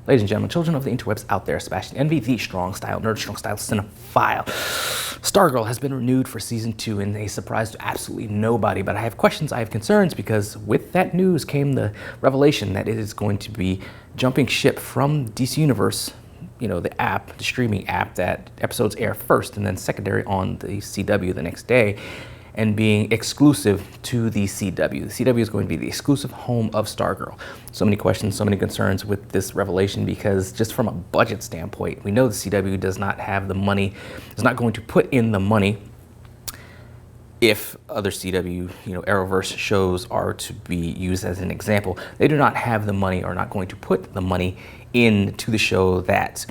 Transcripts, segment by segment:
Ladies and gentlemen, children of the interwebs out there, Sebastian Envy, the strong style nerd, strong style cinephile. Stargirl has been renewed for season 2 in a surprise to absolutely nobody, but I have questions, I have concerns, because with that news came the revelation that it is going to be jumping ship from DC Universe, you know, the app, the streaming app that episodes air first and then secondary on the CW the next day, and being exclusive to the CW. The CW is going to be the exclusive home of Stargirl. So many questions, so many concerns with this revelation, because just from a budget standpoint, we know the CW does not have the money, is not going to put in the money if other CW, Arrowverse shows are to be used as an example. They do not have the money, or not going to put the money into the show that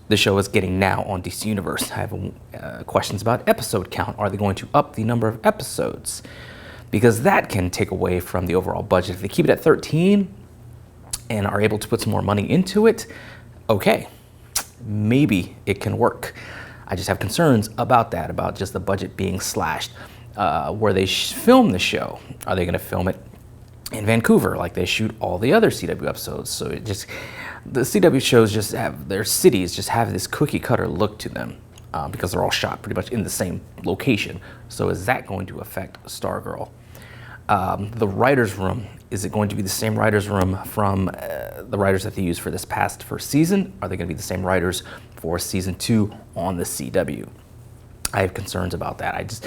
the show is getting now on DC Universe. I have questions about episode count. Are they going to up the number of episodes? Because that can take away from the overall budget. If they keep it at 13 and are able to put some more money into it, okay, maybe it can work. I just have concerns about that, about just the budget being slashed. Where they film the show, are they going to film it in Vancouver like they shoot all the other CW episodes? So it just, the CW shows just have, their cities just have this cookie cutter look to them, because they're all shot pretty much in the same location. So is that going to affect Stargirl? The writer's room, is it going to be the same writer's room from the writers that they used for this past first season? Are they going to be the same writers for season 2 on the CW? I have concerns about that.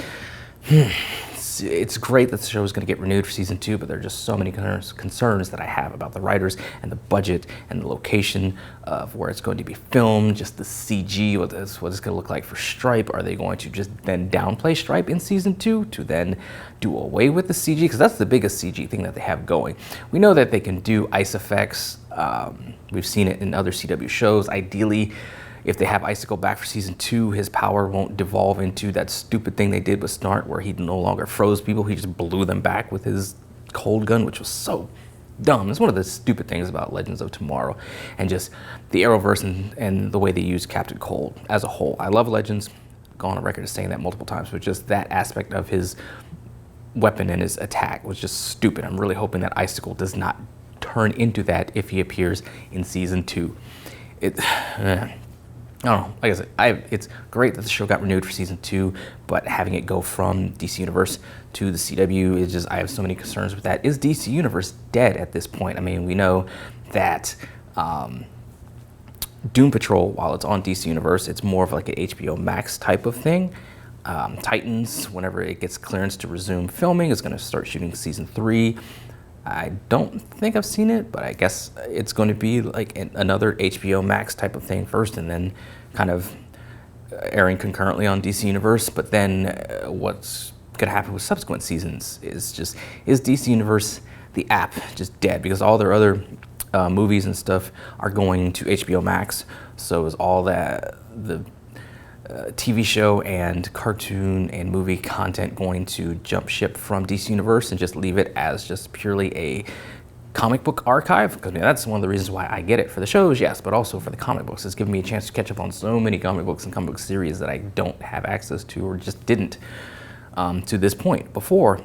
It's great that the show is going to get renewed for season 2, but there are just so many concerns that I have about the writers and the budget and the location of where it's going to be filmed, just the CG, what it's going to look like for Stripe. Are they going to just then downplay Stripe in season 2 to then do away with the CG? Because that's the biggest CG thing that they have going. We know that they can do ice effects. We've seen it in other CW shows. Ideally, if they have Icicle back for season 2, his power won't devolve into that stupid thing they did with Snart, where he no longer froze people, he just blew them back with his cold gun, which was so dumb. It's one of the stupid things about Legends of Tomorrow, and just the Arrowverse and the way they use Captain Cold as a whole. I love Legends, gone on record as saying that multiple times, but just that aspect of his weapon and his attack was just stupid. I'm really hoping that Icicle does not turn into that if he appears in season 2. I don't know, like I said, it's great that the show got renewed for season 2, but having it go from DC Universe to the CW is just, I have so many concerns with that. Is DC Universe dead at this point? I mean, we know that Doom Patrol, while it's on DC Universe, it's more of like an HBO Max type of thing. Titans, whenever it gets clearance to resume filming, is going to start shooting season 3. I don't think I've seen it, but I guess it's going to be like another HBO Max type of thing first, and then kind of airing concurrently on DC Universe. But then what's going to happen with subsequent seasons is DC Universe, the app, just dead? Because all their other movies and stuff are going to HBO Max. So is all that, the TV show and cartoon and movie content, going to jump ship from DC Universe and just leave it as just purely a comic book archive? Because that's one of the reasons why I get it for the shows, yes, but also for the comic books. It's given me a chance to catch up on so many comic books and comic book series that I don't have access to, or just didn't to this point before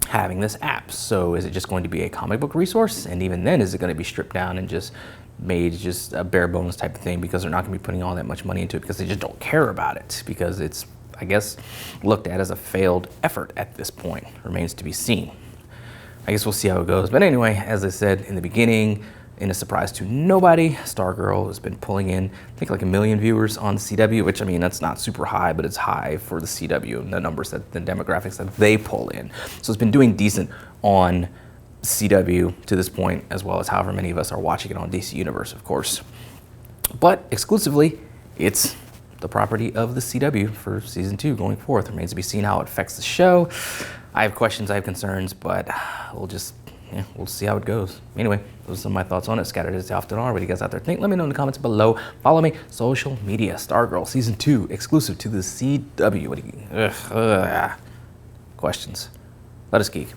having this app. So is it just going to be a comic book resource? And even then, is it going to be stripped down and just made just a bare bones type of thing, because they're not going to be putting all that much money into it because they just don't care about it, because it's, I guess, looked at as a failed effort at this point? Remains to be seen. I guess we'll see how it goes. But anyway, as I said in the beginning, in a surprise to nobody, Stargirl has been pulling in, I think, like 1 million viewers on the CW, which, I mean, that's not super high, but it's high for the CW and the numbers, that the demographics that they pull in. So it's been doing decent on CW to this point, as well as however many of us are watching it on DC Universe, of course. But exclusively, it's the property of the CW for season 2 going forth. Remains to be seen how it affects the show. I have questions, I have concerns, but we'll see how it goes. Anyway, those are some of my thoughts on it, scattered as they often are. What do you guys out there think? Let me know in the comments below. Follow me, social media, Stargirl season 2, exclusive to the CW. What do you questions? Let us geek.